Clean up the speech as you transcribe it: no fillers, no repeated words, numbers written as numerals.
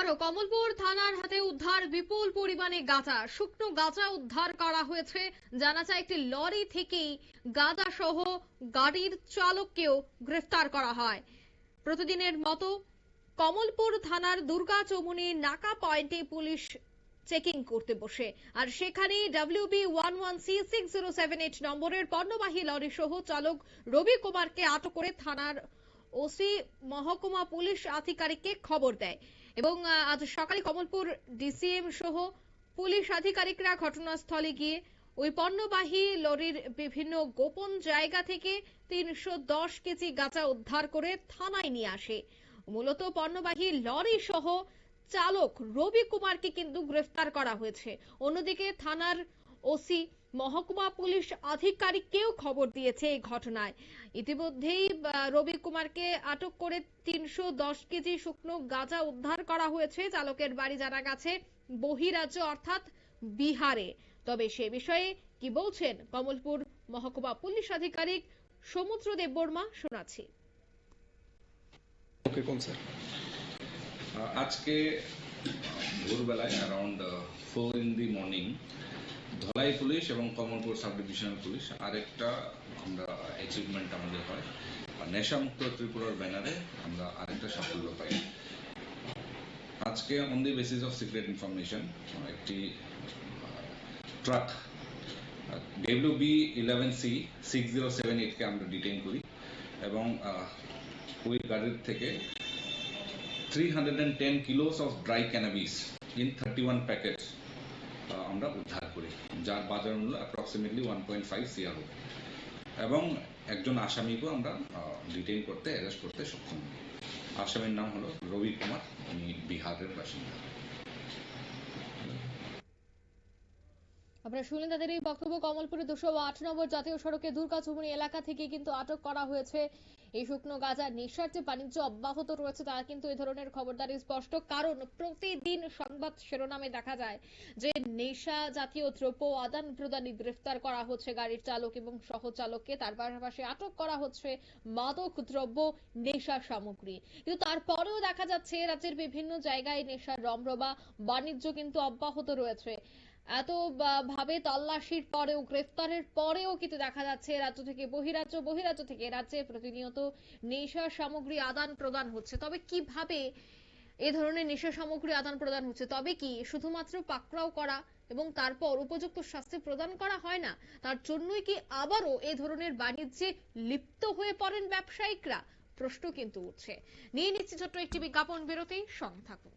আবারও কমলপুর থানার হাতে উদ্ধার বিপুল পরিমাণে গাঁজা। শুকনো গাঁজা উদ্ধার করা হয়েছে। জানা যায় একটি লরি থেকেই গাঁজা সহ গাড়ির চালককেও গ্রেফতার করা হয়। প্রতিদিনের মতো কমলপুর থানার দুর্গা চৌমুনি নাকা পয়েন্টে পুলিশ চেকিং করতে বসে, আর সেখানে WB11C6078 নম্বরের পণ্যবাহী লরি সহ চালক রবি কুমারকে আটক করে থানার ওসি মহকুমা পুলিশ আধিকারিককে খবর দেয় এবং আজ সকালে কমলপুর ডিসিএম সহ পুলিশ আধিকারিকরা ঘটনাস্থলে গিয়ে ওই পণ্যবাহী লরির বিভিন্ন গোপন জায়গা থেকে 310 কেজি গাঁজা উদ্ধার করে থানায় নিয়ে আসে। মূলত পণ্যবাহী লরি সহ চালক রবি কুমারকে কিন্তু গ্রেফতার করা হয়েছে। অন্যদিকে থানার ওসি মহকুমা পুলিশ আধিকারিককেও খবর দিয়েছে এই ঘটনায়। ইতিমধ্যেই রবি কুমারকে আটক করে 310 কেজি শুকনো গাঁজা উদ্ধার করা হয়েছে। চালকের বাড়ি জানা গেছে বহিরাজ্য অর্থাৎ বিহারে। তবে সে বিষয়ে কি বলছেন কমলপুর মহকুমা পুলিশ আধিকারিক সমুদ্র দেববর্মা, শোনাচ্ছি। আজকে ভোরবেলায় around 4 in the morning Dhalai police এবং কমলপুর সাব ডিভিশনাল পুলিশ আরেকটা আমরা অ্যাচিভমেন্ট আমাদের হয়, নেশামুক্ত ত্রিপুরার ব্যানারে আমরা আরেকটা সাফল্য পাই। আজকে on the basis of secret information একটি ট্রাক WB11C6078 কে আমরা ডিটেইন করি এবং ওই গাড়ির থেকে 310 kilos of dry cannabis in 31 packets আমরা উদ্ধার করি, যার বাজার মূল্য অ্যাপ্রক্সিমেটলি 1.5 CR এবং একজন আসামিকেও আমরা ডিটেইন করতে, অ্যারেস্ট করতে সক্ষম হই। আসামির নাম হলো রবি কুমার, উনি বিহারের বাসিন্দা। আপনারা শুনলেন তাদের এই বক্তব্য। কমলপুরে 208 নম্বর জাতীয় সড়কে দুর্গা চৌমুনি এলাকা থেকে কিন্তু আটক করা হয়েছে এই শুকনো গাঁজা। নেশার যে বাণিজ্য অব্যাহত রয়েছে তা কিন্তু এই ধরনের খবরদারি স্পষ্ট, কারণ প্রতিদিন সংবাদ শিরোনামে দেখা যায় যে নেশা জাতীয় দ্রব্য আদান প্রদানে গ্রেফতার করা হচ্ছে গাড়ির চালক এবং সহচালককে, তার পাশাপাশি আটক করা হচ্ছে মাদক দ্রব্য, নেশা সামগ্রী। কিন্তু তারপরেও দেখা যাচ্ছে রাজ্যের বিভিন্ন জায়গায় নেশার রমরমা বাণিজ্য কিন্তু অব্যাহত রয়েছে। এত ভাবে তল্লাশির পরেও, গ্রেফতারের পরেও কিন্তু দেখা যাচ্ছে রাজ্য থেকে বহিরাজ্য, বহিরাজ্য থেকে রাজ্যে প্রতিনিয়ত নেশা সামগ্রী আদান প্রদান হচ্ছে। তবে কিভাবে এ ধরনের নেশা সামগ্রী আদান প্রদান হচ্ছে? তবে কি শুধুমাত্র পাকড়াও করা এবং তারপর উপযুক্ত শাস্তি প্রদান করা হয় না? তার জন্যই কি আবারও এ ধরনের বাণিজ্যে লিপ্ত হয়ে পড়েন ব্যবসায়িকরা? প্রশ্ন কিন্তু উঠছে। নিয়ে নিচ্ছি ছোট্ট একটি বিজ্ঞাপন বিরতি, সঙ্গে থাকুন।